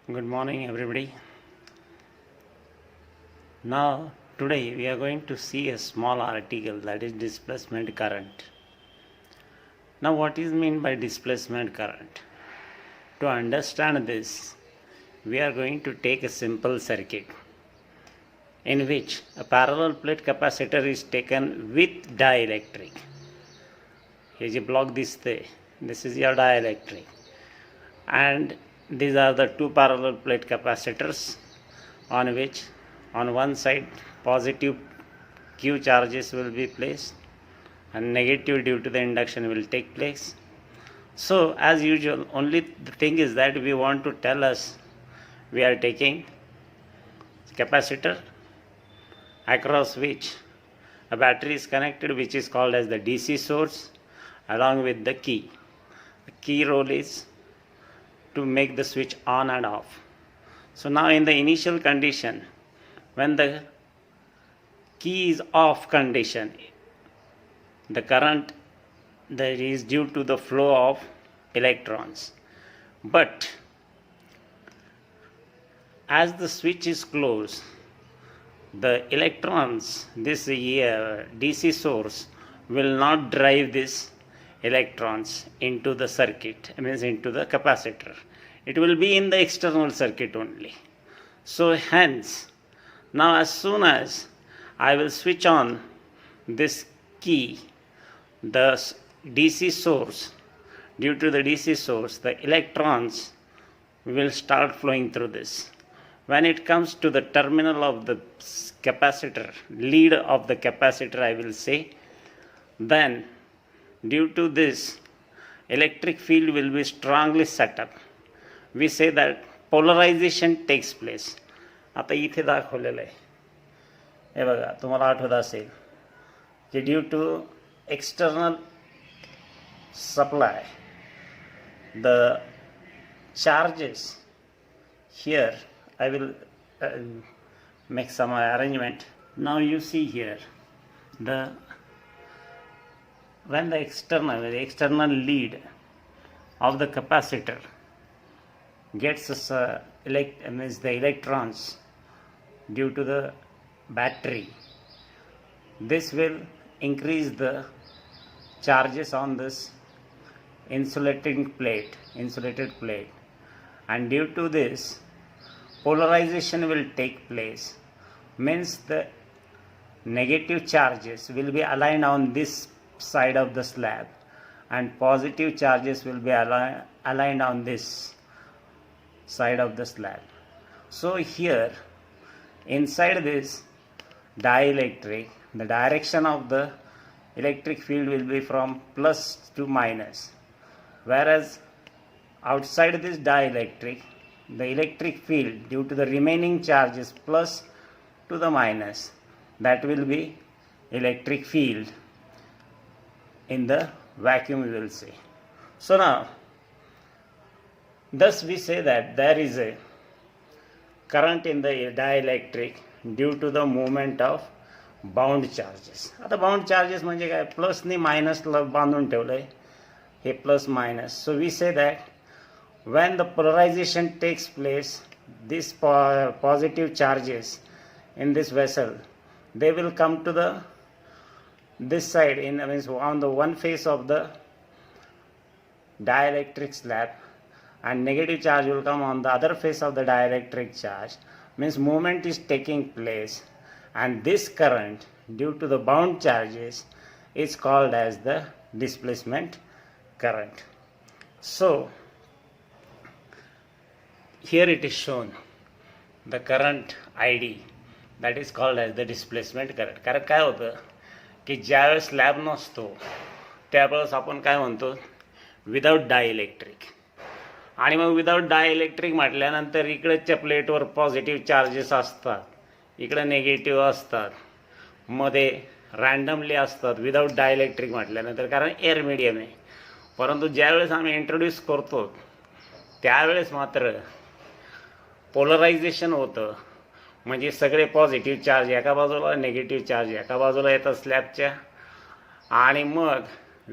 Good morning, everybody. Now, today we are going to see a small article, that is displacement current. Now, what is meant by displacement current? To understand this, we are going to take a simple circuit in which a parallel plate capacitor is taken with dielectric. Here is a block this is your dielectric, and these are the two parallel plate capacitors on which on one side positive Q charges will be placed and negative due to the induction will take place. So as usual, only the thing is that we want to tell us we are taking capacitor across which a battery is connected, which is called as the DC source, along with the key. The key role is to make the switch on and off. So now in the initial condition, when the key is off condition, the current that is due to the flow of electrons. But as the switch is closed, the electrons, this DC source will not drive this electrons into the circuit, means into the capacitor. It will be in the external circuit only. So hence, now as soon as I will switch on this key, the DC source, due to the DC source, the electrons will start flowing through this. When it comes to the terminal of the capacitor, lead of the capacitor I will say, then due to this electric field will be strongly set up. We say that polarization takes place. आता इथे दाखवलेलं आहे, हे बघा, तुम्हाला आठवत असेल की due to external supply, the charges here, I will make some arrangement. Now you see here, when the external lead of the capacitor gets the electrons due to the battery, this will increase the charges on this insulated plate, and due to this polarization will take place, means the negative charges will be aligned on this side of the slab and positive charges will be aligned on this side of the slab. So here inside this dielectric, the direction of the electric field will be from plus to minus, whereas outside this dielectric, the electric field due to the remaining charges plus to the minus, that will be electric field in the vacuum, we will say. So now, thus we say that there is a current in the dielectric due to the movement of bound charges. आता bound charges म्हणजे काय, प्लसनी मायनसला बांधून ठेवलं आहे, हे plus minus. So we say that when the polarization takes place, these positive charges in this vessel, they will come to this side, means on the one face of the dielectric slab, and negative charge will come on the other face of the dielectric charge, means movement is taking place, and this current due to the bound charges is called as the displacement current. So here it is shown the current ID, that is called as the displacement current. कारण काय होतं की ज्यावेळेस slab नसतो त्यावेळेस आपण काय म्हणतो, विदाउट डायइलेक्ट्रिक. आणि मग विदाउट डायइलेक्ट्रिक म्हटल्यानंतर इकडच्या प्लेटवर पॉझिटिव्ह चार्जेस असतात, इकडे नेगेटिव्ह असतात, मध्ये रँडमली असतात विदाउट डायइलेक्ट्रिक म्हटल्यानंतर, कारण एअर मीडियम आहे. परंतु ज्यावेळेस आम्ही इंट्रोड्यूस करतो त्यावेळेस मात्र पोलरायझेशन होतं, म्हणजे सगळे पॉझिटिव्ह चार्ज एका बाजूला, नेगेटिव्ह चार्ज एका बाजूला येतात स्लॅबच्या, आणि मग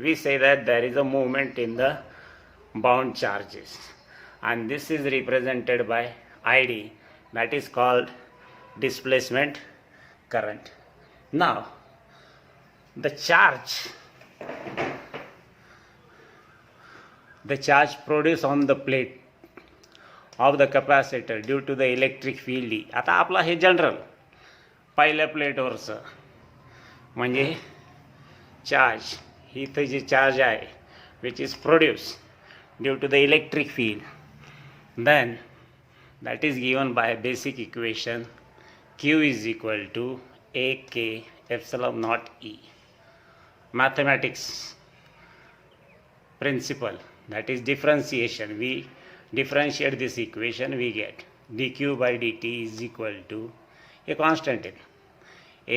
we say that there is a movement in the bound charges. and this is represented by ID, that is called displacement current. Now the charge produced on the plate of the capacitor due to the electric field E. आता आपला हे general पहिल्या प्लेटवरचं म्हणजे charge, ही इथं जे charge आहे which is produce due to the electric field, then that is given by basic equation Q is equal to AK epsilon naught E. Mathematics principle, that is differentiation. We differentiate this equation, we get dq by dt is equal to a constant in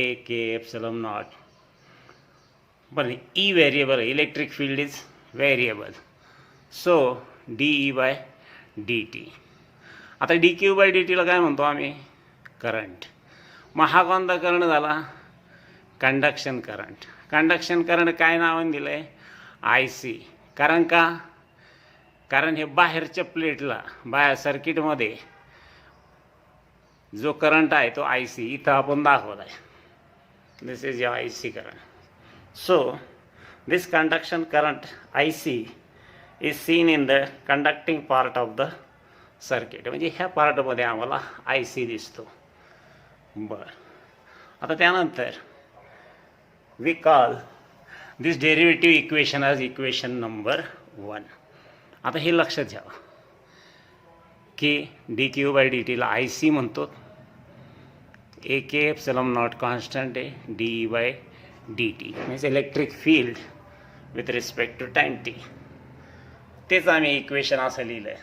AK epsilon naught, but E variable, electric field is variable, so dE by dt. आता dq by dt ला काय म्हणतो आम्ही? Current. मग हा कोणता current झाला? Conduction current. Conduction current काय नावाने दिलंय? IC. कारण का? कारण हे बाहेरच्या प्लेटला, बाहेर सर्किटमध्ये जो करंट आहे तो IC इथं आपण दाखवत आहे. This is your IC current. So this conduction current IC is seen in the conducting part of the circuit. म्हणजे ह्या पार्टमध्ये आम्हाला IC दिसतो. बरं, आता त्यानंतर we call this derivative equation as equation number 1. आता हे लक्षात घ्या की dq by dt La IC म्हणतो, AK epsilon naught constant आहे, dE by dt means electric field with respect to time t. तेच आम्ही इक्वेशन असं लिहिलं आहे,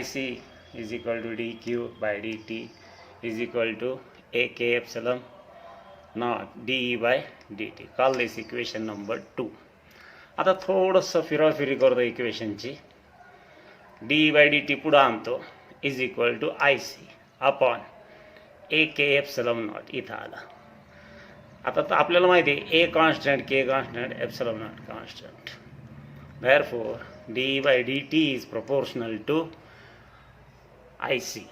IC is equal to dq by dt is equal to AK epsilon naught dE by dt. Call this equation number 2. आता थोडंसं फिराफिरी करतो इक्वेशनची. dE by dt पुढं आणतो is equal to IC upon AK epsilon naught इथं आला. आता तर आपल्याला माहिती आहे A constant, K constant, epsilon naught constant. Therefore, dE by dt is proportional to IC.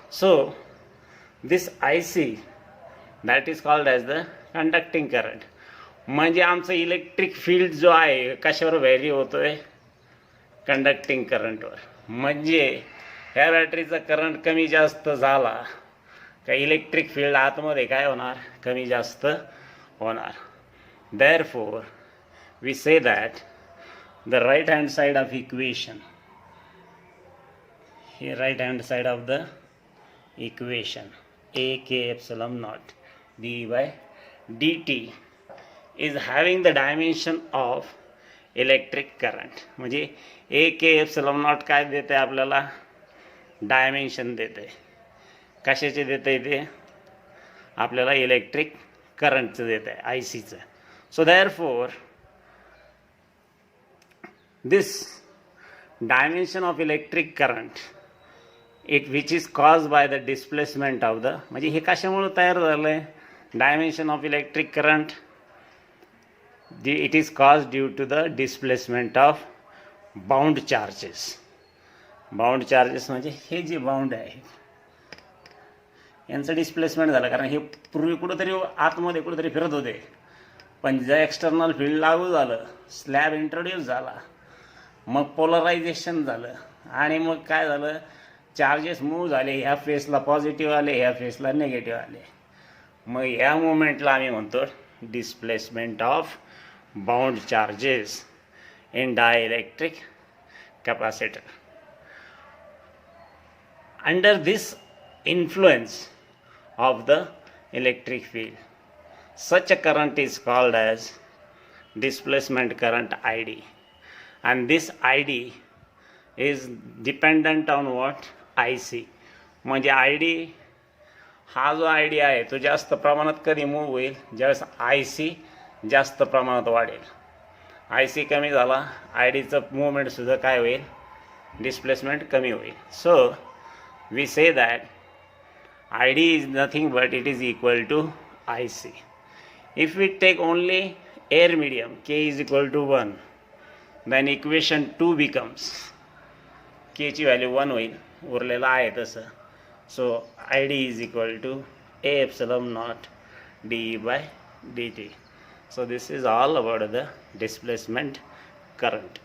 So, this IC, that is called as the conducting current. म्हणजे आमचं electric field जो आहे कशावर व्हॅरी होतोय? कंडक्टिंग करंटवर. म्हणजे ह्या बॅटरीचा करंट कमी जास्त झाला का इलेक्ट्रिक फील्ड आतमध्ये काय होणार? कमी जास्त होणार. Therefore, we say that the right hand side of equation, here right hand side of the equation, AK epsilon naught dE by dt is having the dimension of electric current. म्हणजे AK epsilon naught काय देते आपल्याला? Dimension देते. कशाचे देते ते? आपल्याला electric करंटचं देते, ICचं. So therefore, this dimension of electric current, which is caused by the displacement of the, म्हणजे हे कशामुळे तयार झालंय? Dimension of electric current, it is caused due to the displacement of bound charges. Bound charges म्हणजे हे जे bound आहे यांचं displacement झालं. कारण हे पूर्वी कुठंतरी आतमध्ये कुठंतरी फिरत होते, पण जे एक्सटर्नल फील्ड लागू झालं, स्लॅब इंट्रोड्यूस झाला, मग पोलरायझेशन झालं आणि मग काय झालं? चार्जेस मूव्ह झाले. ह्या फेसला पॉझिटिव्ह आले, ह्या फेसला निगेटिव्ह आले. मग ह्या मुवमेंटला आम्ही म्हणतो displacement of bound charges in dielectric capacitor. Under this influence of the electric field, such a current is called as displacement current ID, and this ID is dependent on what? IC. म्हणजे ID हा जो ID आहे तो जास्त प्रमाणात कधी move होईल? ज्यावेळेस IC जास्त प्रमाणात वाढेल. IC कमी झाला, IDचं मुवमेंटसुद्धा काय होईल? डिस्प्लेसमेंट कमी होईल. सो we say that ID is nothing but it is equal to IC. If we take only air medium, K is equal to 1, then equation 2 becomes केची व्हॅल्यू 1 होईल, उरलेलं आहे तसं. So I D is equal to A epsilon naught D by D T. So this is all about the displacement current.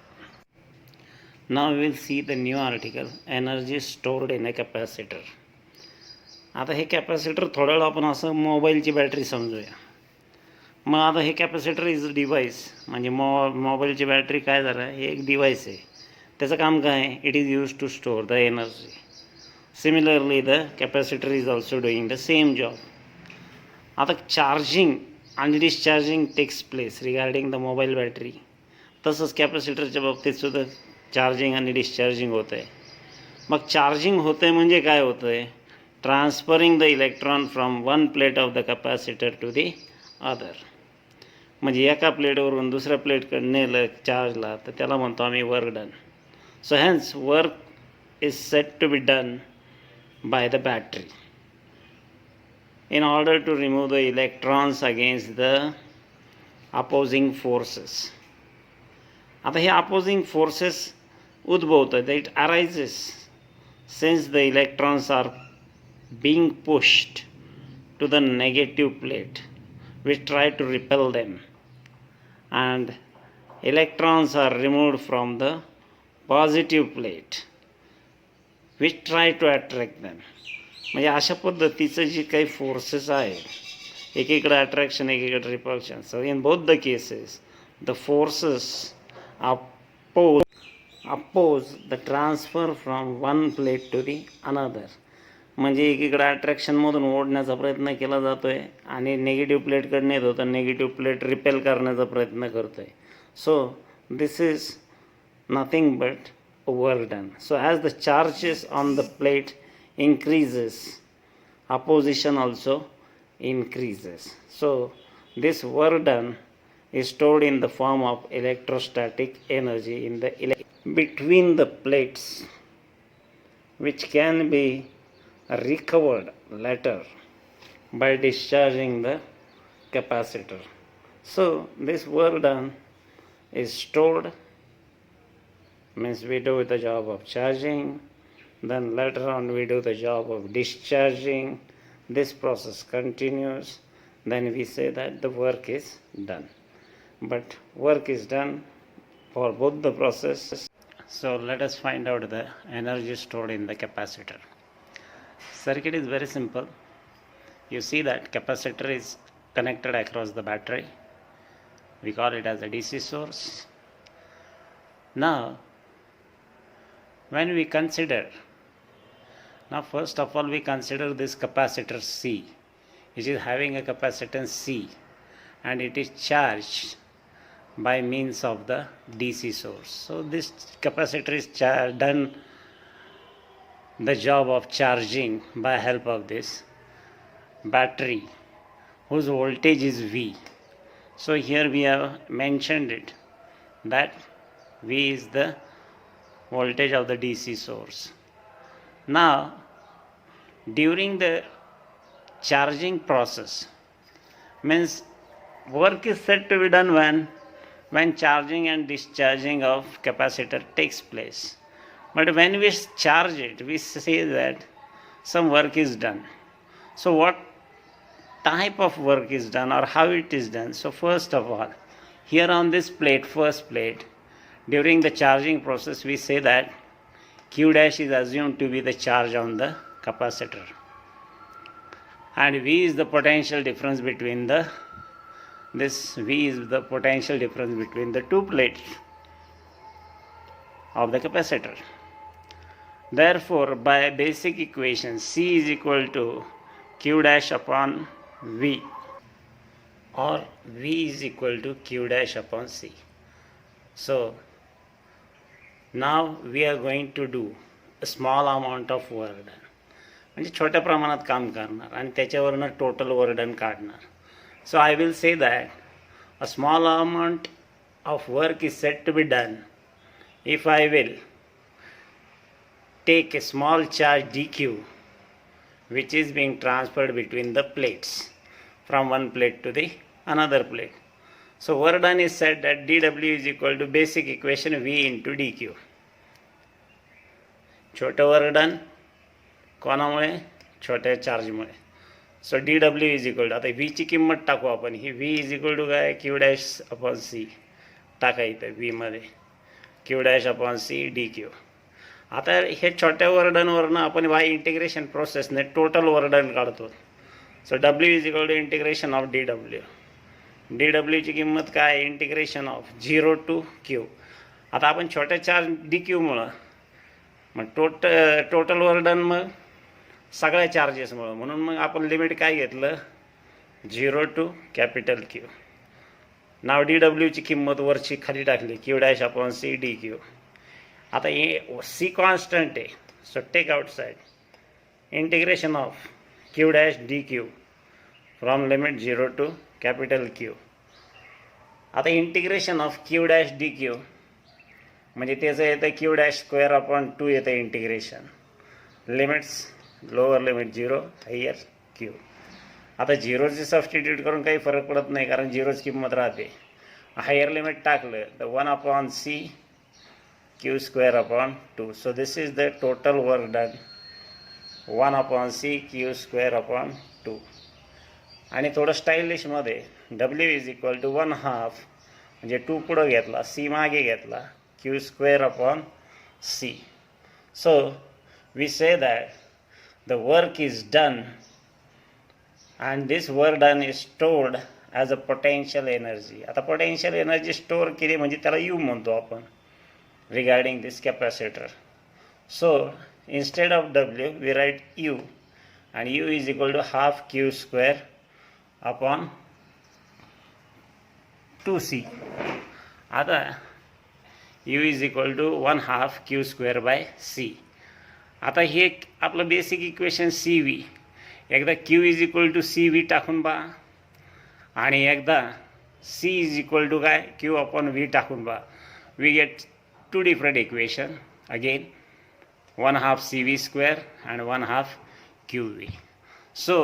Now we will see the new article, energy stored in a capacitor. आता हे capacitor थोड्या वेळ आपण असं मोबाईलची battery समजूया. मग आता हे capacitor is device, म्हणजे मोबाईलची बॅटरी काय झालं, हे एक डिव्हाइस आहे. त्याचं काम काय आहे, it is use to store the energy. Similarly the capacitor is also doing the same job. आता चार्जिंग आणि discharging takes place regarding the mobile battery. तसंच कॅपॅसिटरच्या बाबतीत सुद्धा चार्जिंग आणि डिस्चार्जिंग होतं आहे. मग चार्जिंग होतं आहे म्हणजे काय होतं आहे, transferring the electron from one plate of the capacitor to the other. म्हणजे एका प्लेटवरून दुसऱ्या प्लेटकडे नेलं चार्जला तर त्याला म्हणतो आम्ही work done. So hence work is set to be done by the battery in order to remove the electrons against the opposing forces. आता हे opposing forces उद्भवतात, it arises since the electrons are being pushed to the negative plate which try to repel them, and electrons are removed from the positive plate which try to attract them. म्हणजे अशा पद्धतीचं जे काही forces आहेत, एकीकडे attraction एकीकडे repulsion. So in both the cases the forces oppose the transfer from one plate to the another. म्हणजे एकीकडे अट्रॅक्शनमधून ओढण्याचा प्रयत्न केला जातो आहे आणि निगेटिव्ह प्लेटकडे नेत होतं, निगेटिव्ह प्लेट रिपेल करण्याचा प्रयत्न करतो आहे. सो this is nothing but work done. So as the charges on the plate increases, opposition also increases. So this work done is stored in the form of electrostatic energy in the between the plates, which can be recovered later by discharging the capacitor. So this work done is stored, means we do the job of charging, then later on we do the job of discharging. This process continues, then we say that the work is done. But work is done for both the processes. So let us find out the energy stored in the capacitor. Circuit is very simple. You see that capacitor is connected across the battery. We call it as a DC source. Now when we consider, now first of all we consider this capacitor C, which is having a capacitance C, and it is charged by means of the DC source. So this capacitor is done the job of charging by help of this battery whose voltage is V. So here we have mentioned it that V is the voltage of the DC source. Now during the charging process, means work is said to be done when charging and discharging of capacitor takes place. But when we charge it, we say that some work is done. So what type of work is done or how it is done? So first of all, here on this plate, first plate, during the charging process we say that Q dash is assumed to be the charge on the capacitor, and V is the potential difference between the two plates of the capacitor. Therefore by basic equation C is equal to Q dash upon V, or V is equal to Q dash upon C. So now we are going to do a small amount of work done. म्हणजे छोट्या प्रमाणात काम करणार आणि त्याच्यावरनं total work done काढणार. So I will say that a small amount of work is set to be done if I will take a small charge dq which is being transferred between the plates from one plate to the another plate. So work done is said that dW is equal to basic equation V into dq. छोटं work done कोणामुळे? छोट्या चार्जमुळे. So D W is equal to, आता व्हीची किंमत टाकू आपण. ही व्ही इज इक्वल टू काय? क्यू डॅश अपॉन सी टाका इथं व्हीमध्ये, Q dash upon C D Q. आता हे छोट्या वर्डनवरनं आपण बाय इंटिग्रेशन प्रोसेसने टोटल वर्डन काढतो. So W is equal to integration of D W. D डब्ल्यूची किंमत काय? Integration of 0 to Q. आता आपण छोट्या चार्ज डी क्यूमुळं मग टोटल वर्डन मग सगळ्या चार्जेसमुळं, म्हणून मग आपण लिमिट काय घेतलं? 0 टू कॅपिटल क्यू. नाव डी डब्ल्यूची किंमत वरची खाली टाकली, Q dash upon C D Q. आता हे सी कॉन्स्टंट आहे, so take outside integration of Q dash D Q from limit 0 to capital Q. आता integration of Q dash D Q म्हणजे त्याचं येतं क्यू डॅश स्क्वेअर अपॉन 2 येतं integration. Limits lower limit 0 higher Q. आता 0ची substitute करून काही फरक पडत नाही, कारण 0ची किंमत राहते. हायर लिमिट टाकलं तर 1 upon C Q square upon 2. So this is the total work done, 1 upon C Q square upon 2. आणि थोडं स्टाईलिशमध्ये डब्ल्यू इज इक्वल टू 1/2 म्हणजे 2 पुढं घेतला, सी मागे घेतला, Q square upon C. So we say that the work is done and this work done is stored as a potential energy. आता potential energy store केली म्हणजे त्याला U म्हणतो आपण regarding this capacitor. So instead of W we write U and U is equal to half Q square upon 2C. आता U is equal to 1/2 Q square by C. आता हे आपलं basic equation C V, एकदा Q is equal to C V टाकून पहा आणि एकदा C is equal to काय? क्यू अपॉन व्ही टाकून पहा. We get 2 different equation. Again 1/2 C V square and 1/2 Q V. So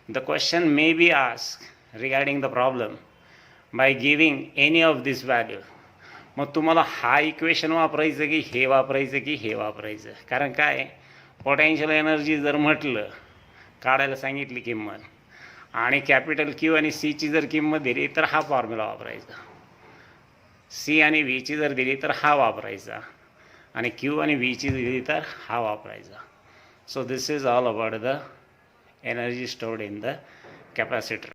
the question may be ask regarding the problem by giving any of this value. मग तुम्हाला हा equation वापरायचं की हे वापरायचं की हे वापरायचं? कारण काय, पोटेन्शियल एनर्जी जर म्हटलं काढायला सांगितली किंमत आणि कॅपिटल क्यू आणि सीची जर किंमत दिली तर हा फॉर्म्युला वापरायचा. सी आणि व्हीची जर दिली तर हा वापरायचा आणि क्यू आणि व्हीची दिली तर हा वापरायचा. सो this is all about the energy stored in the capacitor.